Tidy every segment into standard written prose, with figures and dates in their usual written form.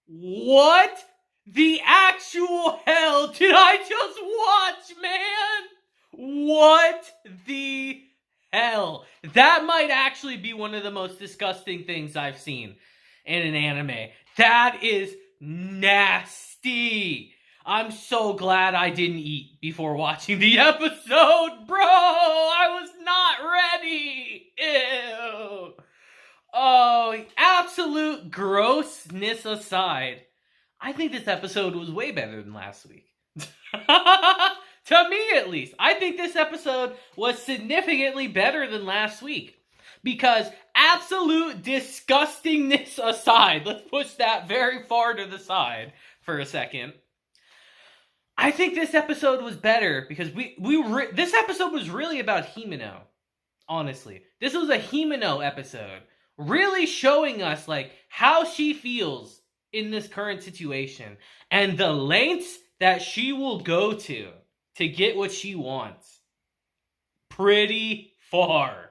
What the actual hell did I just watch, man? What the hell? That might actually be one of the most disgusting things I've seen in an anime. That is nasty. I'm so glad I didn't eat before watching the episode, bro. I was not ready. Ew. Oh, absolute grossness aside, I think this episode was way better than last week. To me, at least. I think this episode was significantly better than last week. Because absolute disgustingness aside, let's push that very far to the side for a second. I think this episode was better because this episode was really about Himeno. Honestly, this was a Himeno episode, really showing us like how she feels in this current situation and the lengths that she will go to get what she wants. Pretty far.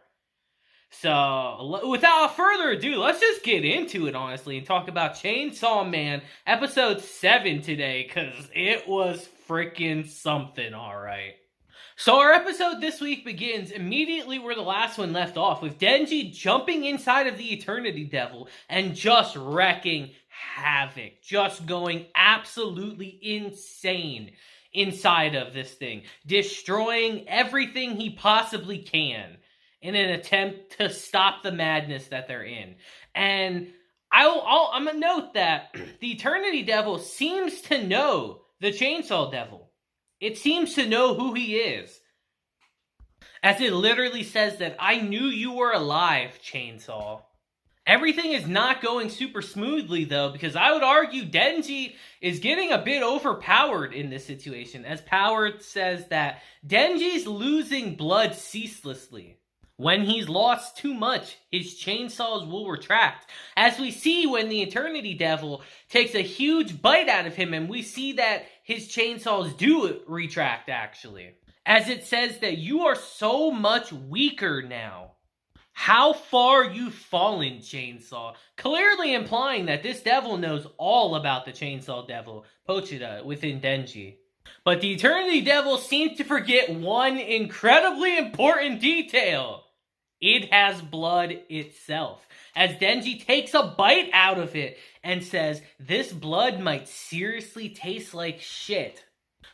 So, without further ado, let's just get into it, honestly, and talk about Chainsaw Man episode 7 today, because it was freaking something, alright. So our episode this week begins immediately where the last one left off, with Denji jumping inside of the Eternity Devil and just wrecking havoc, just going absolutely insane inside of this thing, destroying everything he possibly can in an attempt to stop the madness that they're in. And I'm gonna note that the Eternity Devil seems to know the Chainsaw Devil. It seems to know who he is. As it literally says that, I knew you were alive, Chainsaw. Everything is not going super smoothly, though, because I would argue Denji is getting a bit overpowered in this situation, as Power says that Denji's losing blood ceaselessly. When he's lost too much, his chainsaws will retract. As we see when the Eternity Devil takes a huge bite out of him, and we see that his chainsaws do retract, actually. As it says that you are so much weaker now. How far you've fallen, Chainsaw. Clearly implying that this devil knows all about the Chainsaw Devil, Pochita, within Denji. But the Eternity Devil seems to forget one incredibly important detail. It has blood itself. As Denji takes a bite out of it and says, this blood might seriously taste like shit.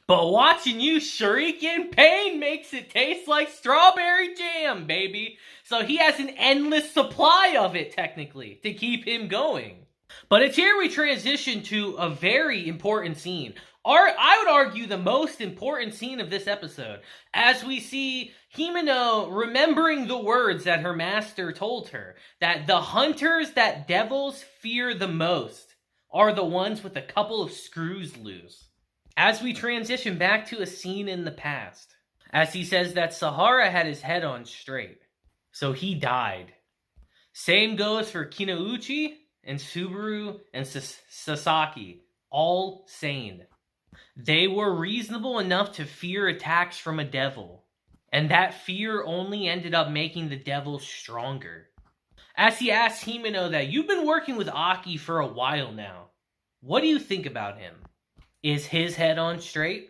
But watching you shriek in pain makes it taste like strawberry jam, baby. So he has an endless supply of it, technically, to keep him going. But it's here we transition to a very important scene. I would argue the most important scene of this episode, as we see Himeno remembering the words that her master told her, that the hunters that devils fear the most are the ones with a couple of screws loose. As we transition back to a scene in the past, as he says that Sahara had his head on straight, so he died. Same goes for Kinouchi and Subaru and Sasaki, all sane. They were reasonable enough to fear attacks from a devil, and that fear only ended up making the devil stronger. As he asks Himeno that, you've been working with Aki for a while now. What do you think about him? Is his head on straight?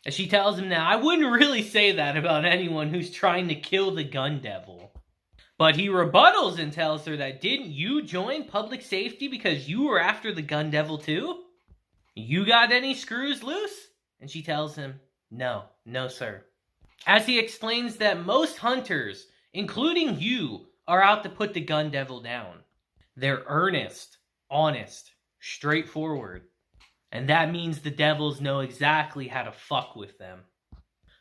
As she tells him that, I wouldn't really say that about anyone who's trying to kill the gun devil. But he rebuttals and tells her that, didn't you join public safety because you were after the gun devil too? You got any screws loose? And she tells him, no, sir. As he explains that most hunters, including you, are out to put the gun devil down. They're earnest, honest, straightforward. And that means the devils know exactly how to fuck with them.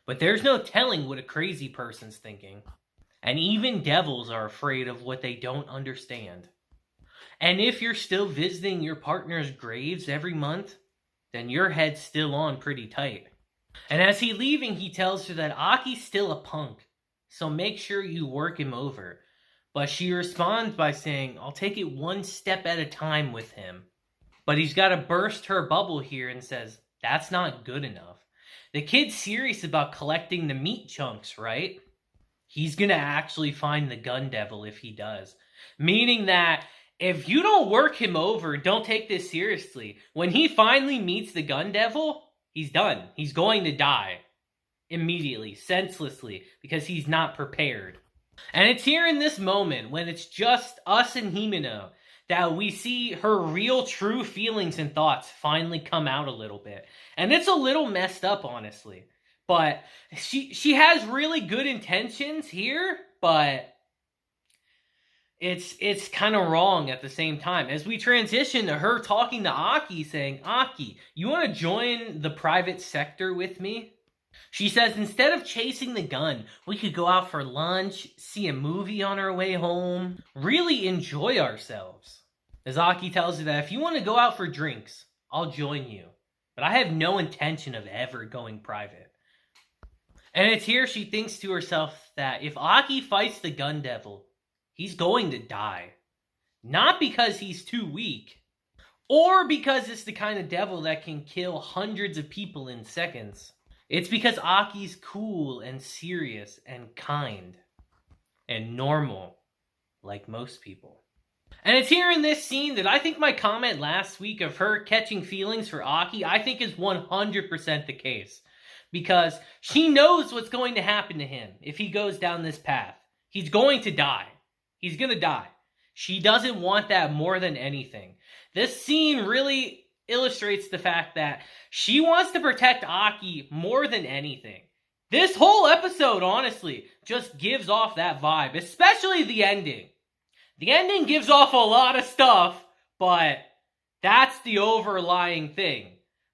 But there's no telling what a crazy person's thinking. And even devils are afraid of what they don't understand. And if you're still visiting your partner's graves every month, then your head's still on pretty tight. And as he's leaving, he tells her that Aki's still a punk, so make sure you work him over. But she responds by saying, I'll take it one step at a time with him. But he's got to burst her bubble here and says, that's not good enough. The kid's serious about collecting the meat chunks, right? He's gonna actually find the gun devil if he does. Meaning that if you don't work him over, don't take this seriously, when he finally meets the gun devil, he's done. He's going to die immediately, senselessly, because he's not prepared. And it's here in this moment, when it's just us and Himeno, that we see her real, true feelings and thoughts finally come out a little bit. And it's a little messed up, honestly. But she has really good intentions here, but it's kind of wrong at the same time. As we transition to her talking to Aki, saying, Aki, you want to join the private sector with me? She says, instead of chasing the gun, we could go out for lunch, see a movie on our way home, really enjoy ourselves. As Aki tells her that if you want to go out for drinks, I'll join you. But I have no intention of ever going private. And it's here she thinks to herself that if Aki fights the gun devil, he's going to die. Not because he's too weak, or because it's the kind of devil that can kill hundreds of people in seconds. It's because Aki's cool and serious and kind and normal, like most people. And it's here in this scene that I think my comment last week of her catching feelings for Aki, I think is 100% the case. Because she knows what's going to happen to him if he goes down this path. He's going to die. He's going to die. She doesn't want that more than anything. This scene really illustrates the fact that she wants to protect Aki more than anything. This whole episode, honestly, just gives off that vibe, especially the ending. The ending gives off a lot of stuff, but that's the overlying thing.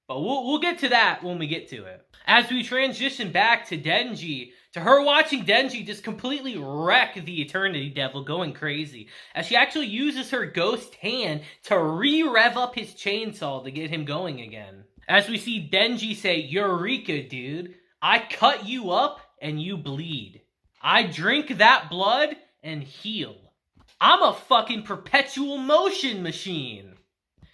But we'll get to that when we get to it. As we transition back to Denji, to her watching Denji just completely wreck the Eternity Devil, going crazy, as she actually uses her ghost hand to re-rev up his chainsaw to get him going again. As we see Denji say, Eureka, dude. I cut you up and you bleed. I drink that blood and heal. I'm a fucking perpetual motion machine.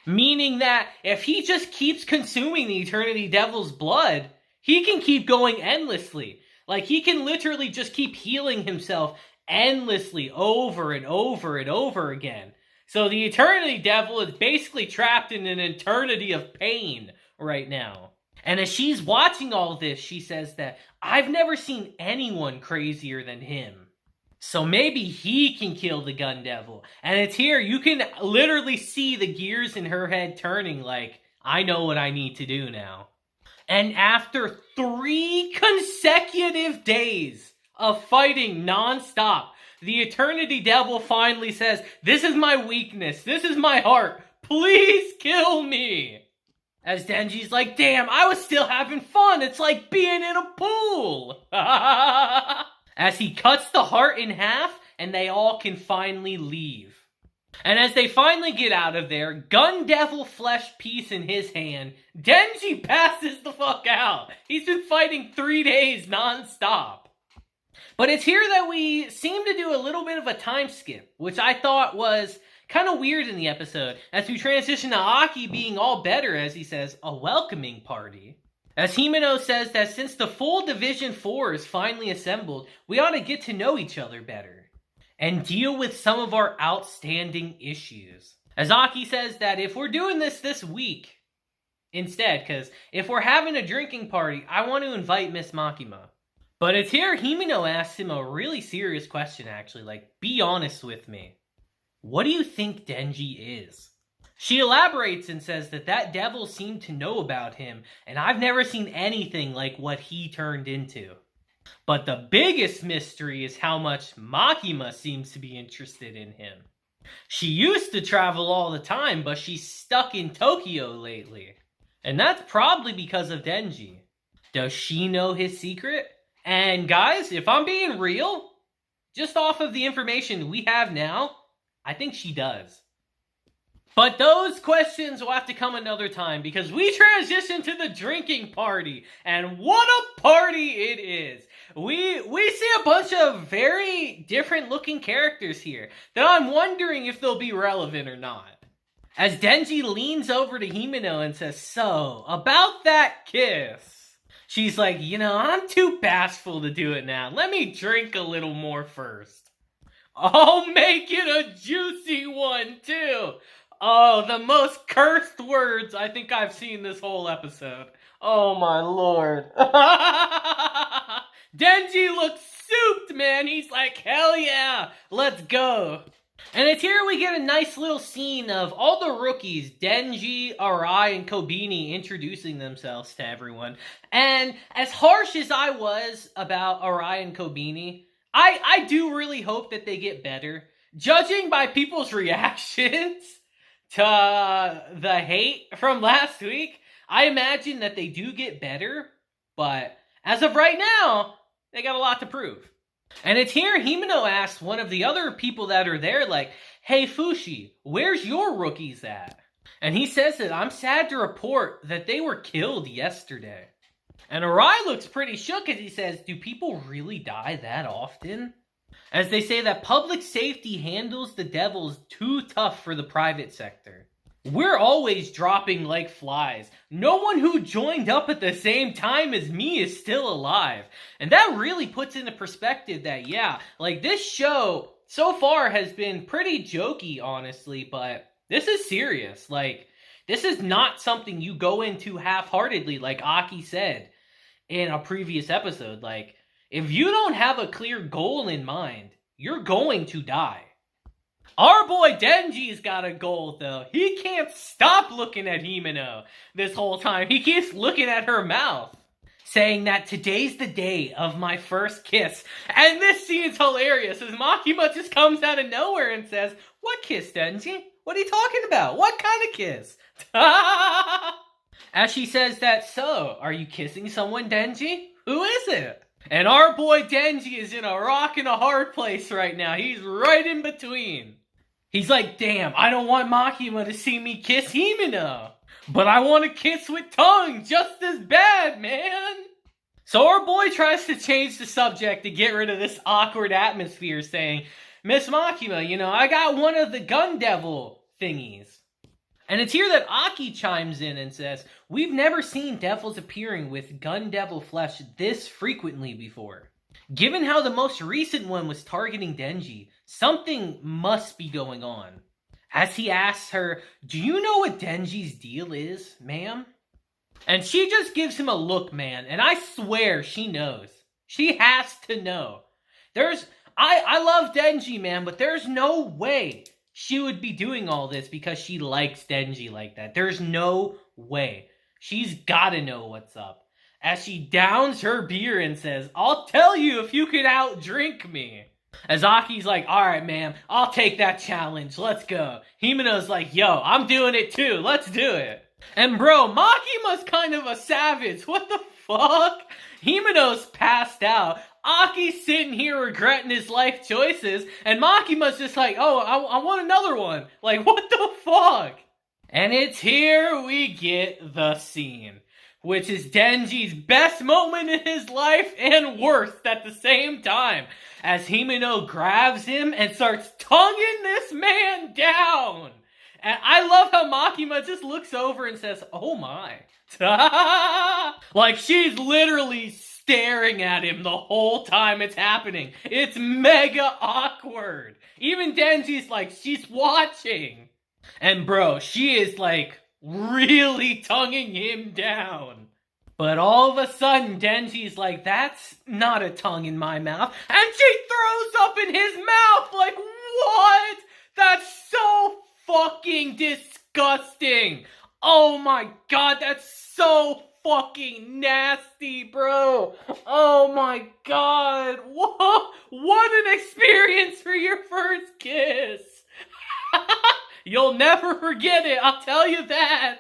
Meaning that if he just keeps consuming the Eternity Devil's blood, he can keep going endlessly. Like, he can literally just keep healing himself endlessly over and over and over again. So the Eternity Devil is basically trapped in an eternity of pain right now. And as she's watching all this, she says that, I've never seen anyone crazier than him. So maybe he can kill the gun devil. And it's here, you can literally see the gears in her head turning like, I know what I need to do now. And after 3 consecutive days of fighting non-stop, the Eternity Devil finally says, this is my weakness, this is my heart, please kill me. As Denji's like, damn, I was still having fun, it's like being in a pool. As he cuts the heart in half, and they all can finally leave. And as they finally get out of there, gun devil flesh piece in his hand, Denji passes the fuck out. He's been fighting 3 days non-stop. But it's here that we seem to do a little bit of a time skip, which I thought was kind of weird in the episode, as we transition to Aki being all better, as he says, a welcoming party. As Himeno says that since the full Division 4 is finally assembled, we ought to get to know each other better and deal with some of our outstanding issues. As Aki says that if we're doing this week instead, because if we're having a drinking party, I want to invite Miss Makima. But it's here Himeno asks him a really serious question, actually, like, be honest with me. What do you think Denji is? She elaborates and says that devil seemed to know about him, and I've never seen anything like what he turned into. But the biggest mystery is how much Makima seems to be interested in him. She used to travel all the time, but she's stuck in Tokyo lately. And that's probably because of Denji. Does she know his secret? And guys, if I'm being real, just off of the information we have now, I think she does. But those questions will have to come another time, because we transition to the drinking party, and what a party it is! We see a bunch of very different looking characters here that I'm wondering if they'll be relevant or not. As Denji leans over to Himeno and says, so, about that kiss. She's like, I'm too bashful to do it now. Let me drink a little more first. I'll make it a juicy one, too. Oh, the most cursed words I think I've seen this whole episode. Oh, my lord. Denji looks souped, man. He's like, hell yeah, let's go. And it's here we get a nice little scene of all the rookies, Denji, Arai, and Kobeni, introducing themselves to everyone. And as harsh as I was about Arai and Kobeni, I do really hope that they get better. Judging by people's reactions to the hate from last week, I imagine that they do get better. But as of right now, they got a lot to prove. And it's here Himeno asks one of the other people that are there, like, hey Fushi, where's your rookies at? And he says that I'm sad to report that they were killed yesterday. And Arai looks pretty shook as he says, do people really die that often? As they say that public safety handles the devils too tough for the private sector. We're always dropping like flies. No one who joined up at the same time as me is still alive. And that really puts into perspective that, yeah, like this show so far has been pretty jokey, honestly, but this is serious. Like, this is not something you go into half-heartedly, like Aki said in a previous episode. Like, if you don't have a clear goal in mind, you're going to die. Our boy Denji's got a goal, though. He can't stop looking at Himeno this whole time. He keeps looking at her mouth, saying that today's the day of my first kiss. And this scene's hilarious, as Makima just comes out of nowhere and says, what kiss, Denji? What are you talking about? What kind of kiss? As she says that, so, are you kissing someone, Denji? Who is it? And our boy Denji is in a rock and a hard place right now. He's right in between. He's like, damn, I don't want Makima to see me kiss Himeno. But I want to kiss with tongue just as bad, man. So our boy tries to change the subject to get rid of this awkward atmosphere, saying, Miss Makima, you know, I got one of the gun devil thingies. And it's here that Aki chimes in and says, we've never seen devils appearing with gun devil flesh this frequently before. Given how the most recent one was targeting Denji, something must be going on. As he asks her, do you know what Denji's deal is, ma'am? And she just gives him a look, man, and I swear she knows. She has to know. I love Denji, man, but there's no way she would be doing all this because she likes Denji like that. There's no way. She's gotta know what's up. As she downs her beer and says, I'll tell you if you could outdrink me. As Aki's like, alright, ma'am, I'll take that challenge. Let's go. Himeno's like, yo, I'm doing it too. Let's do it. And bro, Makima's kind of a savage. What the fuck? Himeno's passed out. Aki's sitting here regretting his life choices. And Makima's just like, oh, I want another one. Like, what the fuck? And it's here we get the scene, which is Denji's best moment in his life and worst at the same time, as Himeno grabs him and starts tonguing this man down. And I love how Makima just looks over and says, oh my. Like she's literally staring at him the whole time it's happening. It's mega awkward. Even Denji's like, she's watching. And bro, she is like really tonguing him down. But all of a sudden, Denji's like, that's not a tongue in my mouth. And she throws up in his mouth. Like, what? That's so fucking disgusting. Oh my god, that's so fucking nasty, bro. Oh my god. What an experience for your first kiss. You'll never forget it, I'll tell you that.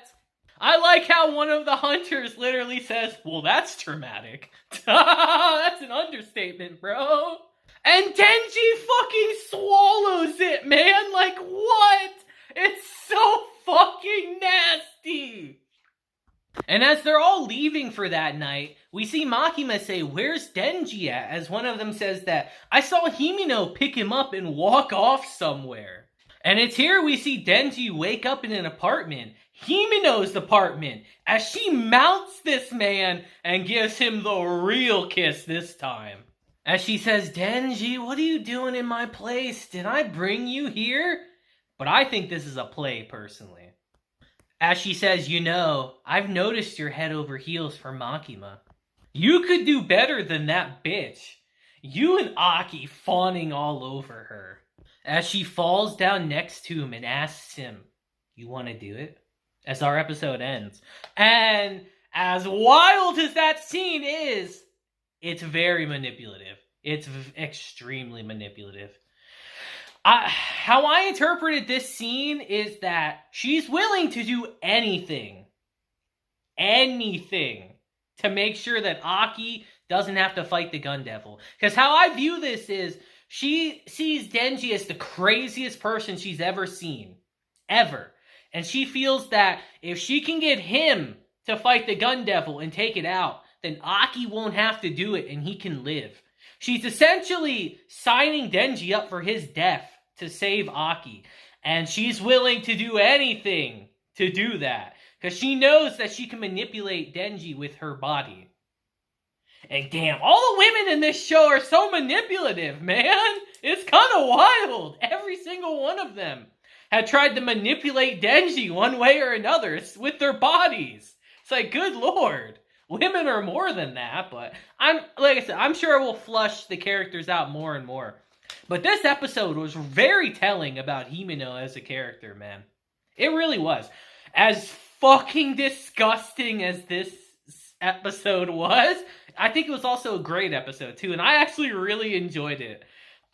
I like how one of the hunters literally says, well, that's traumatic. That's an understatement, bro. And Denji fucking swallows it, man. Like, what? It's so fucking nasty. And as they're all leaving for that night, we see Makima say, where's Denji at? As one of them says that, I saw Himeno pick him up and walk off somewhere. And it's here we see Denji wake up in an apartment, Himeno's apartment, as she mounts this man and gives him the real kiss this time. As she says, Denji, what are you doing in my place? Did I bring you here? But I think this is a play, personally. As she says, I've noticed you're head over heels for Makima. You could do better than that bitch. You and Aki fawning all over her. As she falls down next to him and asks him, you want to do it? As our episode ends. And as wild as that scene is, it's very manipulative. It's extremely manipulative. How I interpreted this scene is that she's willing to do anything to make sure that Aki doesn't have to fight the Gun Devil. Because how I view this is, she sees Denji as the craziest person she's ever seen. Ever. And she feels that if she can get him to fight the Gun Devil and take it out, then Aki won't have to do it and he can live. She's essentially signing Denji up for his death to save Aki. And she's willing to do anything to do that. Because she knows that she can manipulate Denji with her body. And damn, all the women in this show are so manipulative, man. It's kind of wild. Every single one of them had tried to manipulate Denji one way or another with their bodies. It's like, good lord. Women are more than that, but like I said, I'm sure we'll flush the characters out more and more. But this episode was very telling about Himeno as a character, man. It really was. As fucking disgusting as this episode was, I think it was also a great episode too, and I actually really enjoyed it.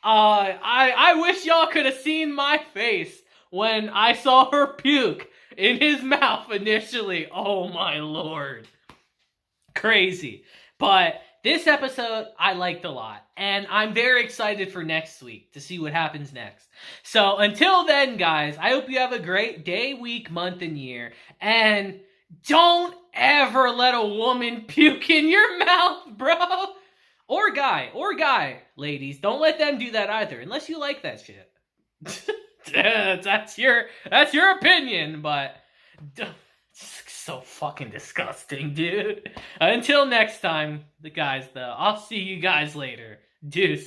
I wish y'all could have seen my face when I saw her puke in his mouth initially. Oh my lord. Crazy. But this episode I liked a lot, and I'm very excited for next week to see what happens next. So until then, guys, I hope you have a great day, week, month, and year, and don't ever let a woman puke in your mouth, bro. Or guy, ladies, don't let them do that either, unless you like that shit. that's your opinion, but so fucking disgusting, dude. Until next time, I'll see you guys later. Deuce.